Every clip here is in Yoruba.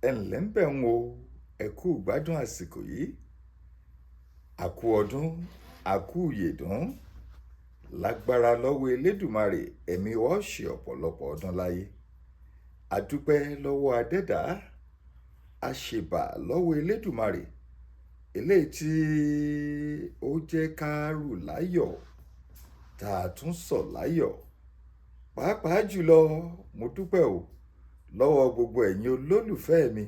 ẹ ǹlẹ́ ń bẹ̀ ń o, ẹ kú ìgbádùn àsìkò yìí. Àkú ọdún, àkú ìyèdún. Lágbára lọ́wọ́ Elédùmarè, ẹ̀mí wa ó ṣe ọ̀pọ̀lọpọ̀ ọdún láyé. Adúpẹ́ lọ́wọ́ Adẹ́dàá, àṣèbà lọ́wọ́ Elédùmarè, eléyìí tí ó jẹ́ ká rù láyọ̀, tá a tún sọ̀ láyọ̀. Pàápàá jùlọ, mo dúpẹ́ o lọ́wọ́ gbogbo ẹ̀yin olólùfẹ́ mi,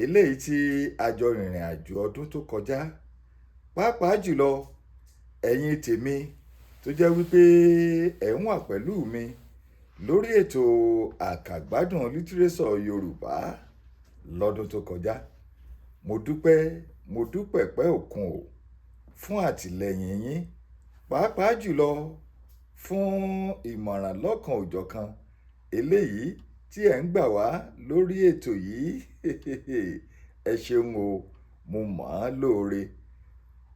eléyìí tí a jọ rìnrìn àjò ọdún tó kọjá. Pàápàá jùlọ, ẹ̀yin tèmi tó jẹ́ wípé ẹ̀ ń wà pẹ̀lú mi lórí ètò àkàgbádùn lítírésọ̀ Yorùbá lọ́dún tó kọjá. Mo dúpẹ́ pẹ́ òkun o fún àtìlẹ́yìn yín, pàápàá jùlọ fún ìmọ̀ràn lọ́kan òjọ̀kan eléyìí tí ẹ̀ ń gbà wá lórí ètò yìí. Ẹ ṣeun o, mo mọ̀ ọ́n lóore,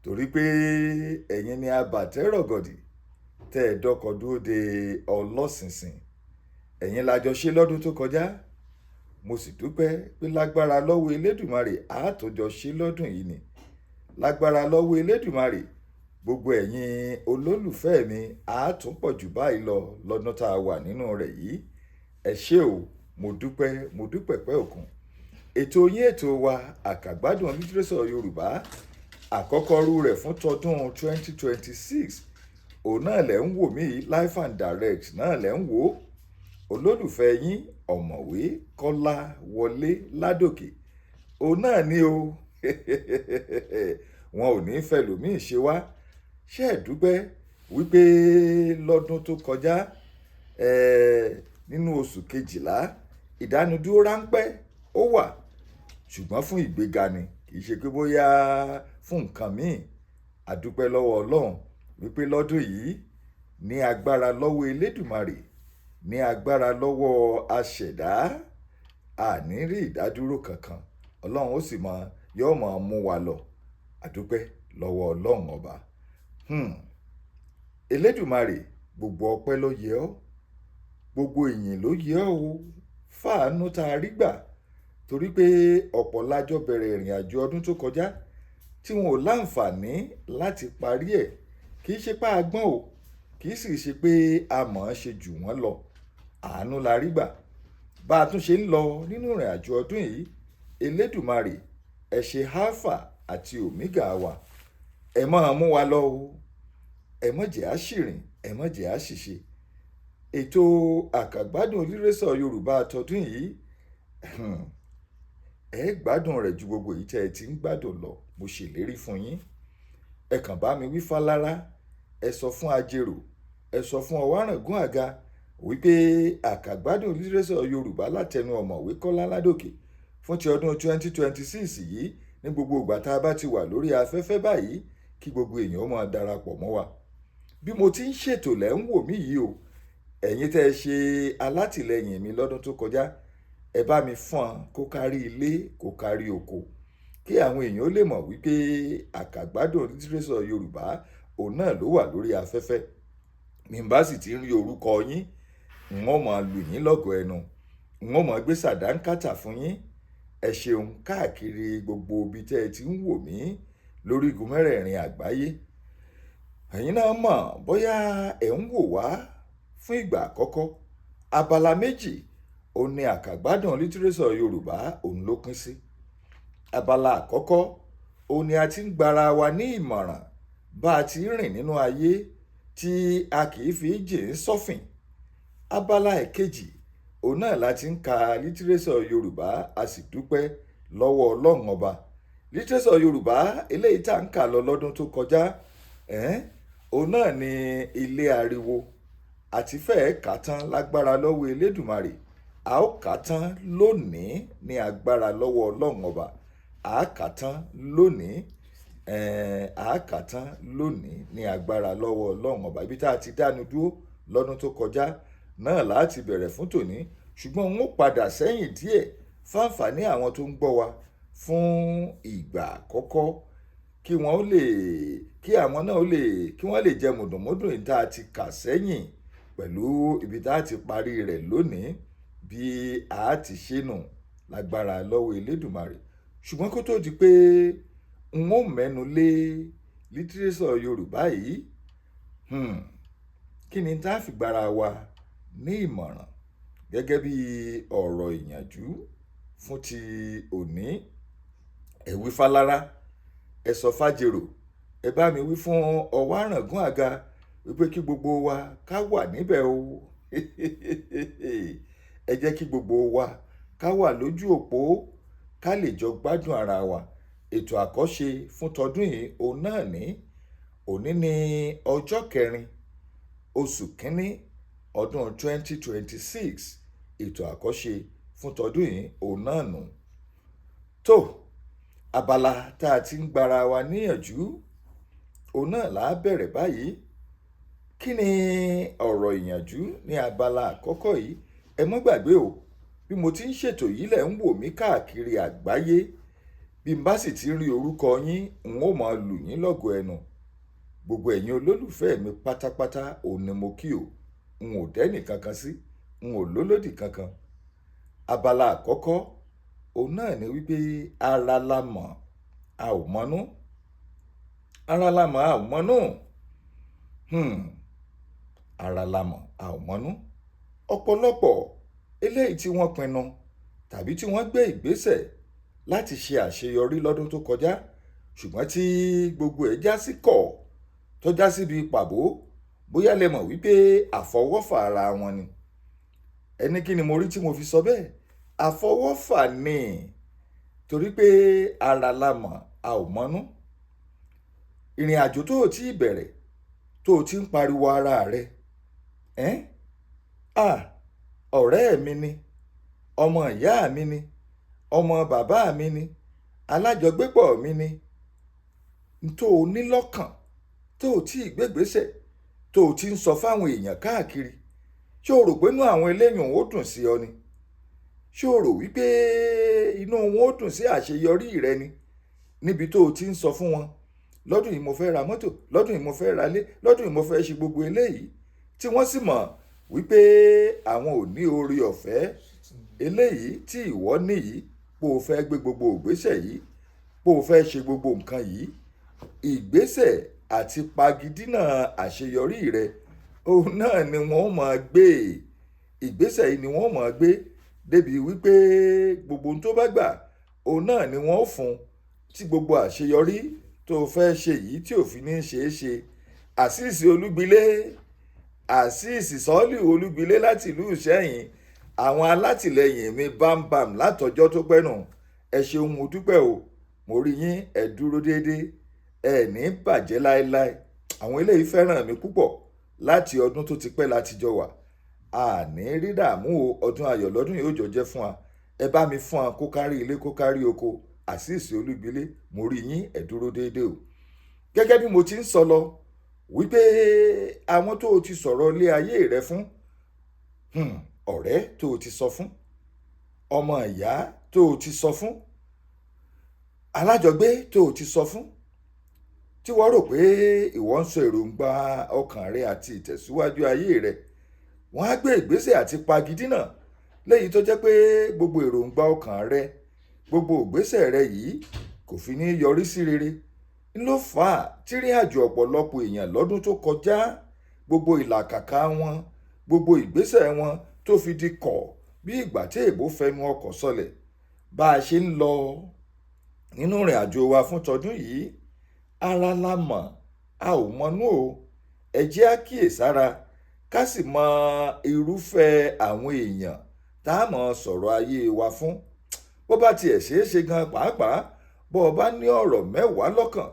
torí pé ẹ̀yin ni abàtẹ́rọ̀gọ̀dì tẹ́ ẹ dọ́kọ̀ dúró de ọlọ́sìnsìn. Ẹ̀yin la jọ ṣe lọ́dún tó kọjá. Mo sì dúpẹ́ pé lágbára lọ́wọ́ Elédùmarè àátòjọ ṣe lọ́dún yìí ni. Lágbára lọ́wọ́ Elédùmarè, gbogbo ẹ̀yin olólùfẹ́ mi àátúnpọ̀ jù báyìí lọ lọ́dún tá a wà nínú rẹ̀ yìí. Ẹ ṣé o, mo dúpẹ́ pẹ́ òkun. Ètò yín ètò wa àkàgbádùn lítírésọ̀ Yorùbá, àkọ́kọ́ rú rẹ̀ fún tọdún 2026. Òun náà lẹ̀ ń wò mí live and direct náà lẹ̀ ń wò. Olólùfẹ́ yín ọ̀mọ̀wé Kọ́lá Wọlé Ládòkè. Òun náà ni o. Wọn ò ní fẹ́ lòmíì ṣe wá. Ṣé ẹ dúpẹ́ wípé lọ́dún tó kọjá nínú oṣù kejìlá ìdánudúró ráńpẹ́ ó wà, ṣùgbọ́n fún ìgbéga ni, kì í ṣe pé bóyá fún nǹkan míì. A dúpẹ́ lọ́wọ́ Ọlọ́run wípé lọ́dún yìí, ní agbára lọ́wọ́ Elédùmarè, ní agbára lọ́wọ́ aṣẹ̀dá, àní rí ìdádúró kankan. Ọlọ́run ó sì yóò máa mú wa lọ. A dúpẹ́ lọ́wọ́ Ọlọ́run ọba. Elédùmarè, gbogbo ọpẹ́ ló yẹ ọ́, gbogbo ìyìn ló yẹ ọ́ o, fàánú tá a rí gbà, torí pé ọ̀pọ̀ lájọ bẹ̀rẹ̀ ìrìn àjò ọdún tó kọjá tí wọn ò láǹfààní láti parí ẹ̀. Kì í ṣe pé a gbọ́n o, kì í sì ṣe pé a mọ̀ ọ́n ṣe jù wọ́n lọ. Àánú la rí gbà. Bá a tún ṣe ń lọ nínú ìrìn àjò ọdún yìí, Elédùmarè, ẹ ṣe Alpha àti Omega wa. Ẹ máa mú wa lọ o. Ẹ má jẹ́ á ṣìrìn, ẹ má jẹ́ á ṣìṣe. Ètò àkàgbádùn lítírésọ̀ Yorùbá tọdún yìí, ẹ gbádùn rẹ̀ ju gbogbo èyí tẹ́ ẹ ti ń gbádùn lọ. Mo ṣèlérí fún yín. Ẹ kàn bá mi wí fálára, ẹ sọ fún ajérò, ẹ sọ fún ọwárangún àga wípé àkàgbádùn lítírésọ̀ Yorùbá látẹnu ọ̀mọ̀wé Kọ́lá Ládòkè fún ti ọdún 2026 yìí, ní gbogbo ìgbà tá a bá ti wà lórí afẹ́fẹ́ báyìí, kí gbogbo èèyàn máa darapọ̀ mọ́ wa. Bí mo ti ń ṣètò lẹ́ ń wò mí yìí o. Ẹ̀yin tẹ́ ẹ ṣe alátìlẹyìn mi lọ́dún tó kọjá, ẹ bá mi fọ́n kó kárí ilé, kó kárí oko, kí àwọn èèyàn ó lè mọ̀ wípé àkàgbádùn lítírésọ̀ Yorùbá òun náà ló wà lórí afẹ́fẹ́. Bí n bá sì ti rí orúkọ yín, n ó máa lù yín lọ́gọ̀ ẹnu, n ó máa gbé sàdánkátà fún yín. Ẹ ṣeun káàkiri gbogbo ibi tẹ́ ẹ ti ń wò mí lórí igun mẹ́rẹ̀ẹ̀rin àgbáyé. Ẹ̀yin náà mọ̀ bóyá ẹ̀ ń wò wá fún ìgbà àkọ́kọ́. Abala méjì òun ni àkàgbádùn lítírésọ̀ Yorùbá òun ló pín sí. Abala àkọ́kọ́ òun ni a ti ń gbara wa ní ìmọ̀ràn bá a ti rìn nínú ayé tí a kì í fi jìn sọ́fìn. Abala ẹ̀kejì òun náà la ti ń ka lítírésọ̀ Yorùbá, a sì dúpẹ́ lọ́wọ́ Ọlọ́run ọba. Lítírésọ̀ Yorùbá eléyìí tá ń kà lọ lọ́dún tó kọjá, òun náà ni Ilé Ariwo. Àti fẹ́ẹ̀ kà tán lágbára lọ́wọ́ Elédùmarè. A ó kà tán lónìí ní agbára lọ́wọ́ Ọlọ́run ọba. A kà tán lónìí, a kà tán lónìí ní agbára lọ́wọ́ Ọlọ́run ọba. Ibi tá a ti dánu dúró lọ́dún tó kọjá náà láti bẹ̀rẹ̀ fún tòní, ṣùgbọ́n n ó padà sẹ́yìn díẹ̀ fáǹfààní àwọn tó ń gbọ́ wa fún ìgbà àkọ́kọ́, kí wọ́n lè jẹ mùdùnmúdùn tá a ti kà sẹ́yìn pẹ̀lú ibi tá a ti parí rẹ̀ lónìí, bí a ti ṣe nù lágbára lọ́wọ́ Elédùmarè. Ṣùgbọ́n kó tó di pé n ó mẹ́nu lé lítírésọ̀ Yorùbá yìí, kí ni tá a fi gbára wa ní ìmọ̀ràn gẹ́gẹ́ bí ọ̀rọ̀ ìyànjú fún ti òní? Ẹ wí fálára, ẹ sọ fájèrò, ẹ bá mi wí fún Ọwáràngún Àga wípé kí gbogbo wa ká wà níbẹ̀ o. Ẹ jẹ́ kí gbogbo wa ká wà lójú òpó ká lè jọ gbádùn ara wa. Ètò àkọ́ṣe fún tọdún yìí òun náà ní òní ní ọjọ́ 4 oṣù kínní ọdún 2026. Ètò àkọ́ṣe fún tọdún yìí òun náà nù. Tó abala tá a ti ń gbára wa níyànjú òun náà là á bẹ̀rẹ̀ báyìí. Kí ni ọ̀rọ̀ ìyànjú ní abala àkọ́kọ́ yìí? Ẹ mọ́ gbàgbé o, bí mo ti ń ṣètò yìí lẹ̀ ń wò mí káàkiri àgbáyé. Bí n bá sì ti rí orúkọ yín, n ó máa lù yín lọ́gọ ẹnu. Gbogbo ẹ̀yin olólùfẹ́ mi pátápátá òun ni mo kí o. N ò dẹ́nì kankan sí, n ò lólódì kankan. Abala àkọ́kọ́ òun náà ni wípé ara la mọ̀ a ò mọnú. Ara la mọ̀ a ò mọnú. Ara la mọ̀ a ò mọnú. Ọ̀pọ̀lọpọ̀ eléyìí tí wọ́n pinnu tàbí tí wọ́n gbé ìgbésẹ̀ láti ṣe àṣeyọrí lọ́dún tó kọjá, ṣùgbọ́n tí gbogbo ẹ̀ já sí kọ̀ tó já síbi pàbó, bóyá lẹ mọ̀ wípé àfọwọ́fà ara wọn ni. Ẹni kí ni mo rí tí mo fi sọ bẹ́ẹ̀? Àfọwọ́fà ni, torí pé ara la mọ̀ a ò mọnú. Ìrìn àjò tó o ti bẹ̀rẹ̀ tó o ti ń pariwo ara rẹ, ọ̀rẹ́ mi ni, ọmọ ìyá mi ni, ọmọ bàbá mi ni, alájọgbépọ̀ mi ni, tó o ní lọ́kàn tó o tí ì gbégbésẹ̀ tó o ti ń sọ fáwọn èèyàn káàkiri. Ṣé o rò pé inú àwọn eléyìn ó dùn sí ọ ni? Ṣé o rò wípé inú wọn ó dùn sí àṣeyọrí rẹ ni? Níbi tó o ti ń sọ fún wọn, lọ́dún yìí mo fẹ́ ra mọ́tò, lọ́dún yìí mo fẹ́ ra ilé, lọ́dún yìí mo fẹ́ ṣe gbogbo eléyìí, tí wọ́n sì mọ̀ wípé àwọn ò ní oore ọ̀fẹ́ eléyìí tí ìwọ ní yìí, pé o fẹ́ gbé gbogbo ìgbésẹ̀ yìí, pé o fẹ́ ṣe gbogbo nǹkan yìí. Ìgbésẹ̀ àti pagidínà àṣeyọrí rẹ òun náà ni wọ́n máa gbé. Ìgbésẹ̀ yìí ni wọ́n máa gbé débi wípé gbogbo ohun tó bá gbà òun náà ni wọ́n fún, tí gbogbo àṣeyọrí tó fẹ́ ṣe yìí tí ò fi ní ṣeé ṣe. Àṣìṣì Olúgbilé, Àṣìṣì Sọ́ọ́lì Olúgbilé láti ìlú Ìṣẹ́yìn, àwọn alátìlẹyìn mi bámbàm látọjọ́ tó pẹ́ nù. Ẹ ṣeun, mo dúpẹ́ o, mo rí yín, ẹ dúró déédéé, ẹ ní bàjẹ́ láéláé. Àwọn eléyìí fẹ́ràn mi púpọ̀ láti ọdún tó ti pẹ́ láti jọ wà. Àní rí dààmú o, ọdún ayọ̀ lọ́dún yìí ó jọ jẹ́ fún wa. Ẹ bá mi fún wa kó kárí ilé kó kárí oko. Àṣìṣì Olúgbilé, mo rí yín, ẹ dúró déédéé o. Gẹ́gẹ́ bí mo ti ń sọ lọ wípé àwọn tó o ti sọ̀rọ̀ ilé ayé rẹ fún, ọ̀rẹ́ tó o ti sọ fún, ọmọ ìyá tó o ti sọ fún, alájọgbé tó o ti sọ fún, tí wọ́n rò pé ìwọ ń sọ èròǹgbà ọkàn rẹ àti ìtẹ̀síwájú ayé rẹ, wọ́n á gbé ìgbésẹ̀ àti pagidínà léyìí tó jẹ́ pé gbogbo èròǹgbà ọkàn rẹ, gbogbo ìgbésẹ̀ rẹ yìí kò fi ní yọrí sí rere. Ló fà á tí ìrìn àjò ọ̀pọ̀lọpọ̀ èèyàn lọ́dún tó kọjá, gbogbo ìlàkàkà wọn, gbogbo ìgbésẹ̀ wọn tó fi di kọ̀ bí ìgbà tí èèbó fẹnu ọkọ̀ sọlẹ̀. Bá a ṣe ń lọ nínú ìrìn àjò wa fún tọdún yìí, ara la mọ̀ a ò mọnú o. Ẹ jẹ́ á kíyèsára ká sì mọ irúfẹ́ àwọn èèyàn tá a mọ̀ sọ̀rọ̀ ayé wa fún. Bó bá tiẹ̀ ṣeé ṣe gan pàápàá, bó o bá ní ọ̀rọ̀ mẹ́wàá lọ́kàn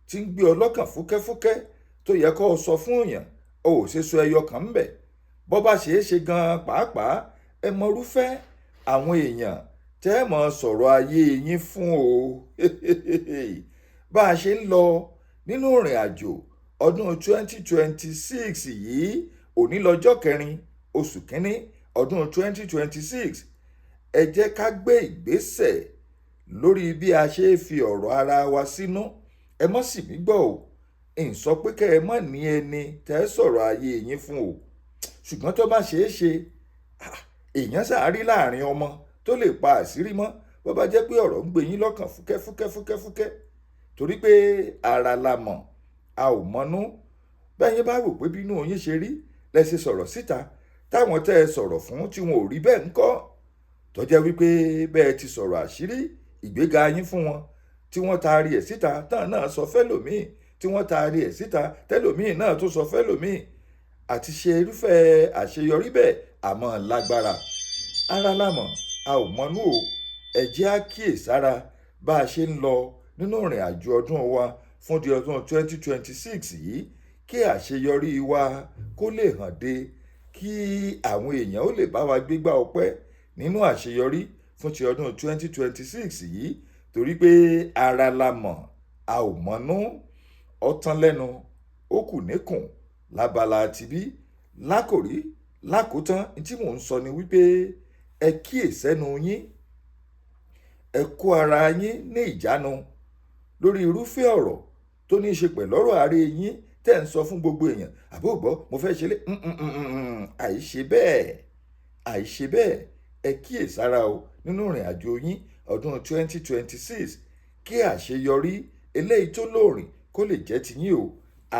tí ń gbé ọ lọ́kàn fúkẹ́fúkẹ́ tó yẹ kó o sọ fún èèyàn, o ò ṣe sọ ẹyọ kan ńbẹ̀. Bó bá ṣeé ṣe gan pàápàá, ẹ mọ irúfẹ́ àwọn èèyàn tẹ́ ẹ mọ̀ sọ̀rọ̀ ayé yín fún o. Bá a ṣe ń lọ nínú ìrìn àjò ọdún 2026 yìí, òní lọ́jọ́ 4 oṣù kínní ọdún 2026. Ẹ jẹ́ ká gbé ìgbésẹ̀ lórí bí a ṣe fi ọ̀rọ̀ ara wa sínú. Ẹ mọ́ sì mí gbọ́ o, n sọ pé kẹ́ ẹ mọ̀ ní ẹni tẹ́ sọ̀rọ̀ ayé yín fún o. Ṣùgbọ́n tó bá ṣeé ṣe, èèyàn ṣàárí láàrin ọmọ tó tó lè pa àṣírí mọ́ bó bá jẹ́ pé ọ̀rọ̀ ń gbé yín lọ́kàn fúkẹ́fúkẹ́fúkẹ́fúkẹ́ torí pé ara la mọ̀ a ò mọnú bẹ́yìn bá rò pé bínú yín ṣe rí lẹ ṣe sọ̀rọ̀ síta táwọn tẹ́ ẹ sọ̀rọ̀ fún tí wọn ò rí bẹ́ẹ̀ ńkọ́ tó jẹ́ wípé bẹ́ẹ̀ ti sọ̀rọ̀ àṣírí ìgbéga yín fún wọn tí wọ́n taari ẹ̀ síta tán náà sọ fẹ́lòmíì tí wọ́n taari ẹ̀ síta tẹ́lòmíì náà tó sọ fẹ́lòmíì àti ṣe irúfẹ́ àṣeyọrí bẹ́ẹ̀ àmọ́ lágbára ara lámọ̀ a ò mọnú o ẹ jẹ́ á kíyèsára bá a ṣe ń lọ nínú ìrìn àjò ọdún wa fún di ọdún 2026 yìí kí àṣeyọrí wa kó lè hàn dé kí àwọn èèyàn ó lè bá wa gbégbá ọpẹ́ nínú àṣeyọrí fún ti ọdún 2026 yìí torí pé ara la mọ̀ a ò mọnú ọtán lẹ́nu ó kù níkùn lábala tibí lákòrí lákòótán tí mò ń sọ ni wípé ẹ kíyèsẹ́nu yín ẹ kó ara yín ní ìjánu lórí irúfẹ́ ọ̀rọ̀ tó ní í ṣe pẹ̀lú ọ̀rọ̀ ààrẹ yín tẹ́ ń sọ fún gbogbo èèyàn àbóògbọ́ mo fẹ́ ṣe lé àìṣe bẹ́ẹ̀ ẹ kíyèsára o nínú ìrìn àjò yín ọdún 2026 kí àṣeyọrí eléyìí tó lóòrìn kó lè jẹ́ tiyín o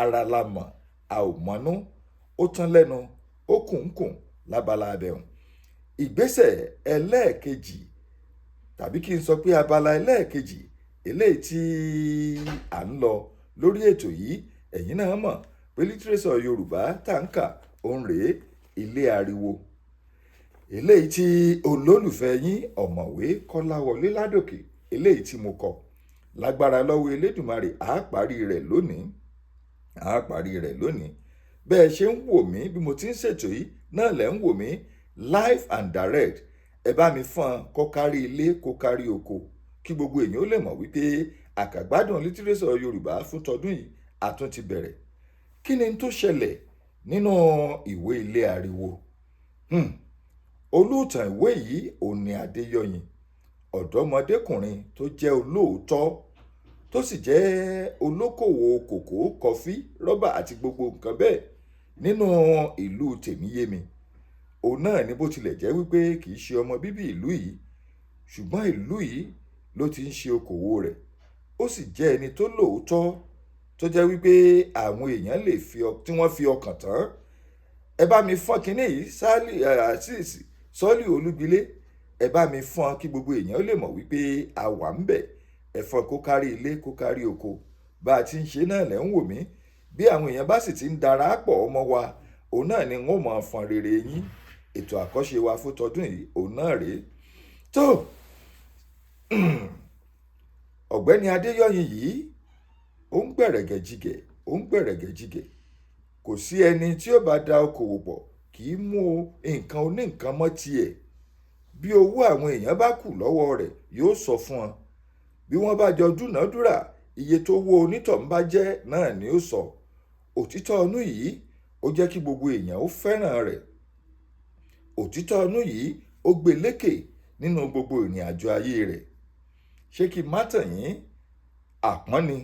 ara la mọ̀ a ò mọnú ó tán lẹ́nu ó kùnkùn lábala abẹ́hùn ìgbésẹ̀ ẹlẹ́ẹ̀kejì tàbí kí n sọ pé abala ẹlẹ́ẹ̀kejì eléyìí tí à ń lọ lórí ètò yìí ẹ̀yin náà mọ̀ pé lítírésọ̀ Yorùbá tá ń kà òun rèé ilé ariwo eléyìí tí olólùfẹ́ yín ọ̀mọ̀wé Kọ́láwọlé Ládòkè eléyìí tí mo kọ lágbára lọ́wọ́ Elédùmarè àá parí rẹ̀ lónìí bẹ́ẹ̀ ṣe ń wò mí bí mo ti ń ṣètò yìí náà lẹ́ ń wò mí live and direct ẹ bá mi fọ́n kó kárí ilé kó kárí oko kí gbogbo èèyàn ó lè mọ̀ wípé àkàgbádùn lítírésọ̀ Yorùbá fún tọdún yìí àtún ti bẹ̀rẹ̀ kí ni tó ṣẹlẹ̀ nínú ìwé ilé ariwo olóòtàn ìwé yìí òní Adéyọyìn ọ̀dọ́mọdékùnrin tó jẹ́ olóòótọ́ tó sì jẹ́ olókòwò kòkó kọfí rọ́bà àti gbogbo nǹkan bẹ́ẹ̀ nínú ìlú Tèmíyémi òun náà ní bó tilẹ̀ jẹ́ wípé kì í ṣe ọmọ bíbí ìlú yìí ṣùgbọ́n ìlú yìí ló ti ń ṣe okòwò rẹ̀ ó sì jẹ́ ẹni tó lóòótọ́ tó jẹ́ wípé àwọn èèyàn lè tí wọ́n fi ọkàn tán ẹ bá mi fọ́n kínní yìí Sọ́ọ̀lì Olúgbilé ẹ bá mi fọ́n kí gbogbo èèyàn lè mọ̀ wípé a wà ń bẹ̀ ẹ fọ́n kó kárí ilé kó kárí oko bá a ti ń ṣe náà lẹ́ ń wò mí bí àwọn èèyàn bá sì ti ń darapọ̀ ọmọ wa òun náà ni wọ́n mọ̀ fọ́n rere yín ètò àkọ́ṣe wa fún tọdún yìí òun náà rèé tó ọ̀gbẹ́ni Adéyọyìn yìí ó ń gbẹ̀rẹ̀gẹ̀jigẹ̀ kò sí ẹni tí ó bá da okòwò pọ̀ kì í mú nǹkan oníǹkan mọ́ tiẹ̀ bí owó àwọn èèyàn bá kù lọ́wọ́ rẹ̀ yóò sọ fún wọn bí wọ́n bá jọ dúnàádúrà iye tó wó onítọ̀hún bá jẹ́ náà ni ó sọ òtítọ́ ọnú yìí ó jẹ́ kí gbogbo èèyàn ó fẹ́ràn rẹ̀ òtítọ́ ọnú yìí ó gbé lékè nínú gbogbo ìrìn àjò ayé rẹ̀ ṣé kí n má tàn yín àpọ́n ni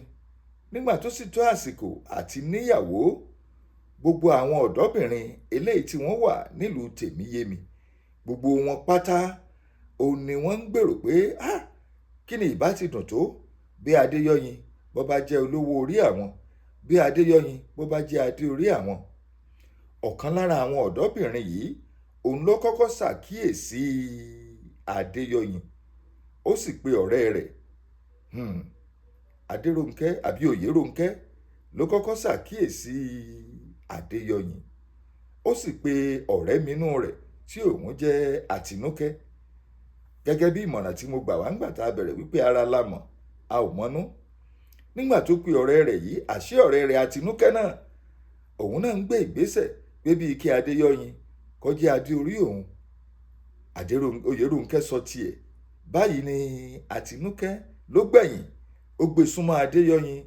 nígbà tó sì tó àsìkò àti níyàwó gbogbo àwọn ọ̀dọ́bìnrin eléyìí tí wọ́n wà nílùú Tèmíyémi gbogbo wọn pátá òun ni wọ́n ń gbèrò pé kí ni ìbá ti dùn tó bí Adéyọyìn bó bá jẹ́ olówó orí àwọn bí Adéyọyìn bó bá jẹ́ adé orí àwọn ọ̀kan lára àwọn ọ̀dọ́bìnrin yìí òun ló kọ́kọ́ ṣàkíyèsí Adéyọyìn ó sì pe ọ̀rẹ́ rẹ̀ Adérónkẹ́ àbí Oyèrónkẹ́ ló kọ́kọ́ ṣàkíyèsí Adéyọyìn ó sì pe ọ̀rẹ́ mínú rẹ̀ tí òun jẹ́ Àtinúkẹ́ gẹ́gẹ́ bí ìmọ̀ràn tí mo gbà wá ńgbà tá a bẹ̀rẹ̀ wípé ara la mọ̀ a ò mọnú nígbà tó pe ọ̀rẹ́ rẹ̀ yìí àṣé ọ̀rẹ́ rẹ̀ Àtinúkẹ́ náà òun náà ń gbé ìgbésẹ̀ pé bíi kí Adéyọyìn kó jẹ́ adé orí òun Oyèrónkẹ́ sọ tiẹ̀ báyìí ni Àtinúkẹ́ ló gbẹ̀yìn ó gbé súnmọ́ Adéyọyìn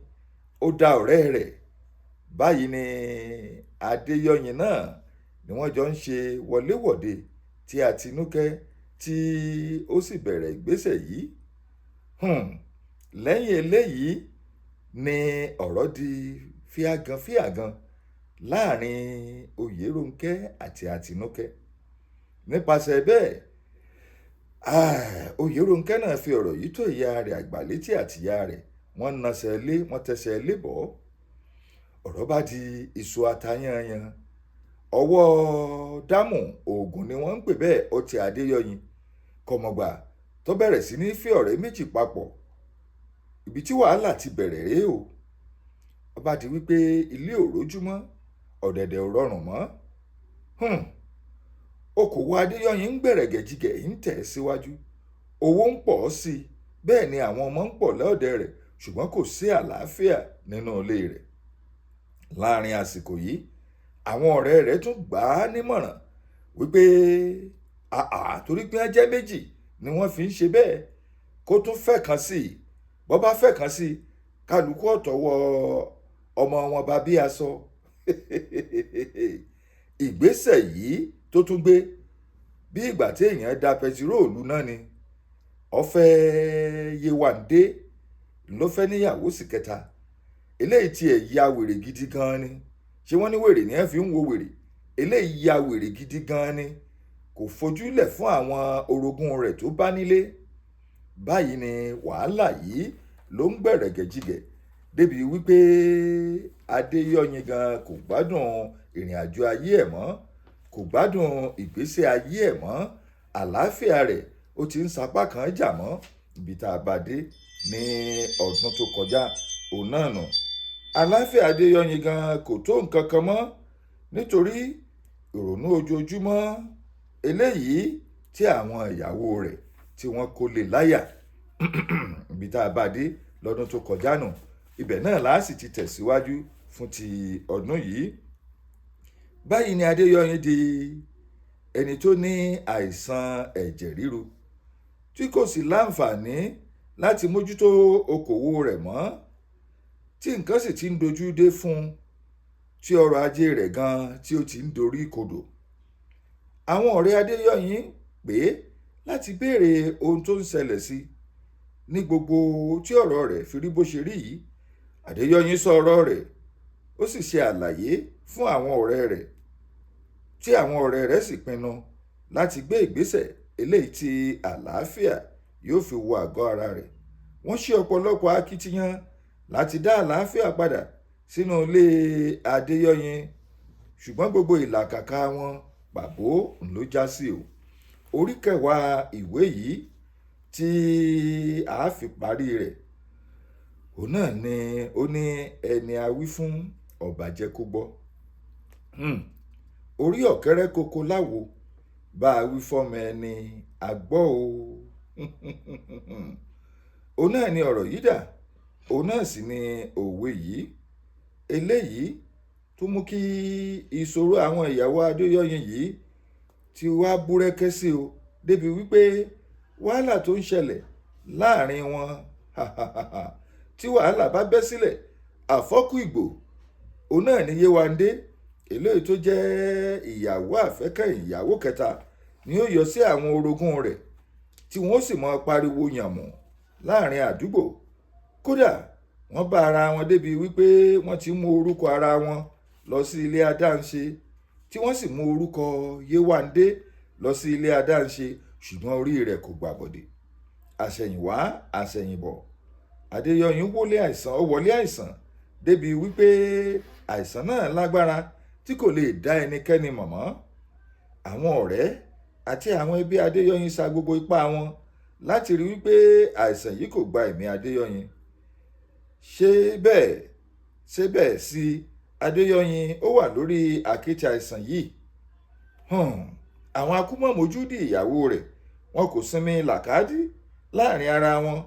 ó dá ọ̀rẹ́ rẹ̀ báyìí ni Adéyọyìn náà ni wọ́n jọ ń ṣe wọléwọ̀de tí Àtinúkẹ́ tí ó sì bẹ̀rẹ̀ ìgbésẹ̀ yìí lẹ́yìn eléyìí ni ọ̀rọ̀ di fíàgan láàrin Oyèrónkẹ́ àti Àtinúkẹ́ nípasẹ̀ bẹ́ẹ̀ Oyèrónkẹ́ náà fi ọ̀rọ̀ yìí tó ìyá rẹ̀ àgbà létí àtìyá rẹ̀, wọ́n nasẹ̀ lé wọ́n tẹsẹ̀ lé bọ́. Ọ̀rọ̀ bá di iṣu atayanyan. Ọwọ́ dámù oògùn ni wọ́n ń pè bẹ́ẹ̀ ó ti Adéyọyìn kọmọgbà tó bẹ̀rẹ̀ sí ní fi ọ̀rẹ́ méjì papọ̀. Ibi tí wàhálà ti bẹ̀rẹ̀ rèé o. Ó bá di wípé ilé ò rójúmọ́, ọ̀dẹ̀dẹ̀ ò rọrùn mọ́. Okòwò Adéyọyìn ń gbẹ̀rẹ̀gẹ̀jigẹ̀ ń tẹ̀ síwájú. Owó ń pọ̀ sí i, bẹ́ẹ̀ ni àwọn ọmọ ń pọ̀ lọ́ọ̀dẹ̀ rẹ̀, ṣùgbọ́n kò sí àlàáfíà nínú ilé rẹ̀. Láàárín àsìkò yìí, àwọn ọ̀rẹ́ rẹ̀ tún gbà á nímọ̀ràn wípé torí pé wọ́n jẹ́ méjì ni wọ́n fi ń ṣe bẹ́ẹ̀, kó tún fẹ́ kan sí i. Bó bá fẹ́ kan sí i, kálukú ọ̀tọ̀wọ́ ọmọ wọn bá bí aṣọ. Ìgbésẹ̀ yìí tó tún gbé bí ìgbà tí èèyàn da pẹtiróòlù náà ni. Ó fẹ́ Yéwándé ló fẹ́ níyàwó sí kẹta. Eléyìí tiẹ̀ ya wèrè gidi gan ni. Ṣé wọ́n ní wèrè ni ẹ fi ń wo wèrè? Eléyìí ya wèrè gidi gan ni. Kò fojúlẹ̀ fún àwọn orogún rẹ̀ tó bá nílé. Báyìí ni wàhálà yìí ló ń gbẹ̀rẹ̀gẹ̀jigẹ̀ débi wípé Adéyọyìn gan kò gbádùn ìrìn àjò ayé ẹ̀ mọ́, kò gbádùn ìgbésẹ̀ ayé ẹ̀ mọ́. Àlàáfíà rẹ̀ ó ti ń sapá kan jà mọ́. Ibi tá a bá dé ní ọdún tó kọjá òun náà nù. Àlàáfíà Adéyọyìn gan kò tó nǹkan kan mọ́ nítorí ìrònú ojoojúmọ́ eléyìí tí àwọn ìyàwó rẹ̀ tí wọ́n kó lè láyà. Ibi tá a bá dé lọ́dún tó kọjá nù. Ibẹ̀ náà la sì ti tẹ̀síwájú fún ti ọdún yìí. Báyìí ni Adéyọyìn di ẹni tó ní àìsàn ẹ̀jẹ̀ ríru tí kò sì láǹfààní láti mójútó okòwò rẹ̀ mọ́, tí nǹkan sì ti ń dojú dé fún un, tí ọrọ̀ ajé rẹ̀ gan tí ó ti ń dorí kodò. Àwọn ọ̀rẹ́ Adéyọyìn pè é láti béèrè ohun tó ń ṣẹlẹ̀ sí ní gbogbo tí ọ̀rọ̀ rẹ̀ fi rí bó ṣe rí yìí. Adéyọyìn sọ ọ̀rọ̀ rẹ̀, ó sì ṣe àlàyé fún àwọn ọ̀rẹ́ rẹ̀, tí àwọn ọ̀rẹ́ rẹ̀ sì pinnu láti gbé ìgbésẹ̀ eléyìí tí àlàáfíà yóò fi wọ àgọ́ ara rẹ̀. Wọ́n ṣe ọ̀pọ̀lọpọ̀ akitiyan láti dá àlàáfíà padà sínú ilé Adéyọyìn, ṣùgbọ́n gbogbo ìlàkàkà wọn pàbó ló já sí o. Orí kẹwàá ìwé yìí tí a fi parí rẹ̀, òun náà ni ó ní ẹni a wí fún ọ̀bà jẹ́ kó gbọ́. Orí ọ̀kẹ́rẹ́ koko láwo bá a wí fọ́mọ ẹni àgbọ́ o. Òun náà ni ọ̀rọ̀ yìí dà, òun náà sì ni òwe yìí. Eléyìí tó mú kí ìṣòro àwọn ìyàwó Adéyọyìn yìí ti wá búrẹ́kẹ́ sí o, débi wípé wàhálà tó ń ṣẹlẹ̀ láàrin wọn, tí wàhálà bá bẹ́ sílẹ̀, àfọ́kù ìgbò òun náà ni Yéwándé, eléyìí tó jẹ́ ìyàwó àfẹ́kẹ̀yìn ìyàwó kẹta, ni ó yọ sí àwọn orogún rẹ̀ tí wọ́n sì mọ pariwo yànmù láàrin àdúgbò. Kódà wọ́n bá ara wọn débi wípé wọ́n ti mú orúkọ ara wọn lọ sí ilé adáǹṣe, tí wọ́n sì mú orúkọ Yéwándé lọ sí ilé adáǹṣe, ṣùgbọ́n orí rẹ̀ kò gbàbọ̀dè. Àṣẹ̀yìnwá àṣẹ̀yìnbọ̀, Adéyọyìn wọlé àìsàn débi wípé àìsàn náà lágbára tí kò lè dá ẹnikẹ́ni mọ̀ mọ́. Àwọn ọ̀rẹ́ àti àwọn ẹbí Adéyọyìn sa gbogbo ipá wọn láti rí wípé àìsàn yìí kò gba ẹ̀mí Adéyọyìn. Ṣé bẹ́ẹ̀ sí Adéyọyìn ó wà lórí àkéte àìsàn yìí. Àwọn akúmọ̀mójúdì ìyàwó rẹ̀ wọn kò sinmi làkàdí láàrin ara wọn.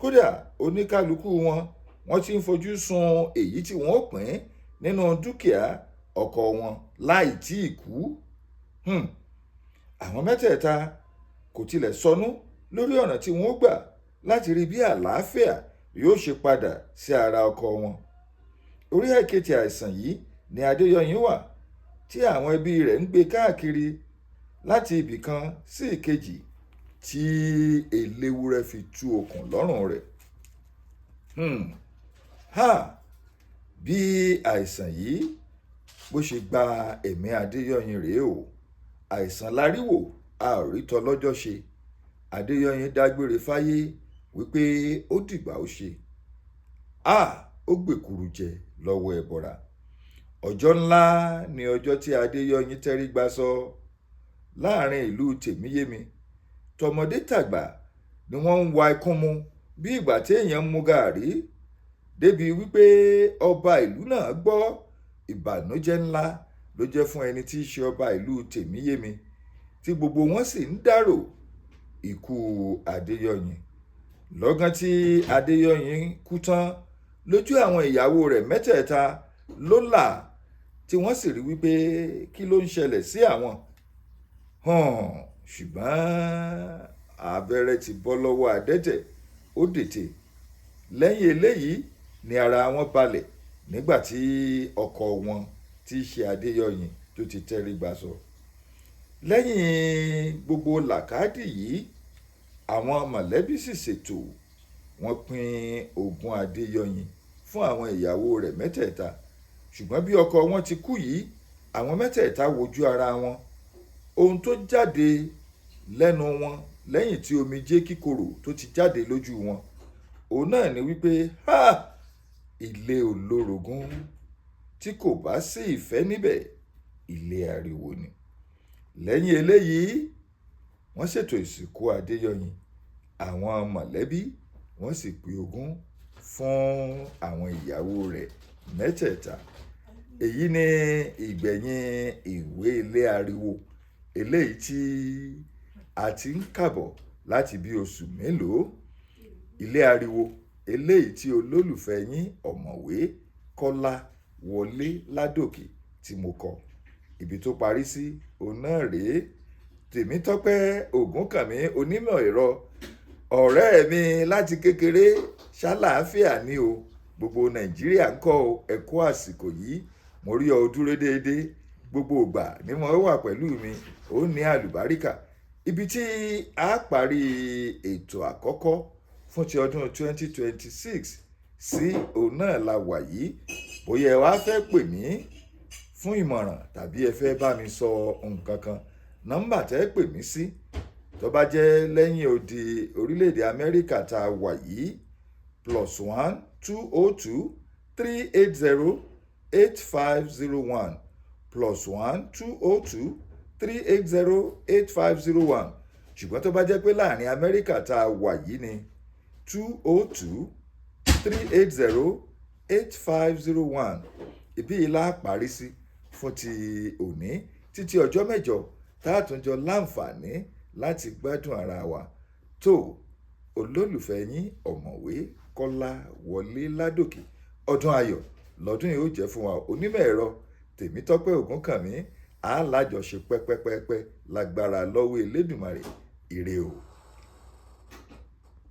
Kódà oníkálukú wọ́n ti ń fojú sun èyí tí wọ́n ó pín nínú dúkìá ọkọ wọn láì tí ì kú. Àwọn mẹ́tẹ̀ẹ̀ta kò tilẹ̀ sọnù lórí ọ̀nà tí wọ́n ó gbà láti rí bí àlàáfíà yóò ṣe padà sí ara ọkọ wọn. Orí àkéte àìsàn yìí ni Adéyọyìn wà, tí àwọn ẹbí rẹ̀ ń gbé káàkiri láti ibìkan sí ìkejì, tí eléwúrẹ́ fi tú okùn lọ́rùn rẹ̀. Bí àìsàn yìí bó ṣe gba ẹ̀mí Adéyọyìn rèé o. Àìsàn láríwò a ò rí tọlọ́jọ́ ṣe. Adéyọyìn dágbére fáyé wípé ó dìgbà ó ṣe. Ó gbèkúrú jẹ lọ́wọ́ ẹbọra. Ọjọ́ ńlá ni ọjọ́ tí Adéyọyìn tẹrí gbasọ láàrin ìlú Tèmíyémi. Tọmọdé tàgbà ni wọ́n ń wa ikún mu bí ìgbà tí èèyàn ń mu gàárì, débi wípé ọba ìlú náà gbọ́. Ìbànújẹ́ ńlá ló jẹ́ fún ẹni tí í ṣe ọba ìlú Tèmíyémi, tí gbogbo wọn sì ń dárò ikú Adéyọyìn. Lọ́gán tí Adéyọyìn kú tán, lójú àwọn ìyàwó rẹ̀ mẹ́tẹ̀ẹ̀ta ló là, tí wọ́n sì rí wípé kí ló ń ṣẹlẹ̀ sí àwọn. Ṣùgbọ́n abẹ́rẹ́ ti bọ́ lọ́wọ́ adẹ́tẹ̀, ó dètè. Lẹ́yìn eléyìí ni ara wọn balẹ̀ nígbà tí ọkọ wọn tí í ṣe Adéyọyìn tó ti tẹrí gbasọ. Lẹ́yìn gbogbo làkàdì yìí, àwọn mọ̀lẹ́bí sì ṣètò, wọ́n pín ogún Adéyọyìn fún àwọn ìyàwó rẹ̀ mẹ́tẹ̀ẹ̀ta. Ṣùgbọ́n bí ọkọ wọn ti kú yìí, àwọn mẹ́tẹ̀ẹ̀ta wojú ara wọn. Ohun tó jáde lẹ́nu wọn lẹ́yìn tí omijé kíkorò tó ti jáde lójú wọn, òun náà ni wípé ilé olórogún tí kò bá sí ìfẹ́ níbẹ̀, ilé ariwo ni. Lẹ́yìn eléyìí, wọ́n ṣètò ìsìnkú Adéyọyìn. Àwọn mọ̀lẹ́bí wọ́n sì pín ogún fún àwọn ìyàwó rẹ̀ mẹ́tẹ̀ẹ̀ta. Èyí ni ìgbẹ̀yìn ìwé Ilé Ariwo, eléyìí tí a ti ń kàbọ̀ láti bí oṣù mélòó. Ilé Ariwo, eléyìí tí olólùfẹ́ yín ọ̀mọ̀wé Kọ́lá Wọlé Ládòkè tí mo kọ. Ibi tó parí sí òun náà rèé. Tèmítọ́pẹ́ Ògúnkànmí, onímọ̀ ẹ̀rọ, ọ̀rẹ́ mi láti kékeré. Ṣàlàáfíà ni o, gbogbo Nàìjíríà ń kọ́ o, ẹ kú àsìkò yìí. Mo rí ọ dúró déédéé, gbogbo ìgbà ni mo wà pẹ̀lú mi, ó ní àlùbáríkà. Ibi tí a parí ètò àkọ́kọ́ fún ti ọdún 2026 sí òun náà la wà yìí. Bóyá ẹ wá fẹ́ pè mí fún ìmọ̀ràn tàbí ẹ fẹ́ bá mi sọ nǹkan kan, nọ́mbà tẹ́ pè mí sí tó bá jẹ́ lẹ́yìn odi orílẹ̀-èdè Amẹ́ríkà tá a wà yìí, +1 202 380 8501, +1 202 380 8501. Ṣùgbọ́n tó bá jẹ́ pé láàrin Amẹ́ríkà tá a wà yìí ni 202 380 8501. Ibi ìlà parí sí fún ti òní, títí ọjọ́ mẹ́jọ tá a tún jọ láǹfààní láti gbádùn ara wa. Tó olólùfẹ́ yín ọ̀mọ̀wé Kọ́lá Wọlé Ládòkè. Ọdún ayọ̀ lọ́dún yìí ó jẹ́ fún wa. Onímọ̀ ẹ̀rọ Tèmítọ́pẹ́ Ògúnkànmí, àlájọṣe pẹ́pẹ́pẹ́pẹ́ lágbára lọ́wọ́ Elédùmarè. Ire o.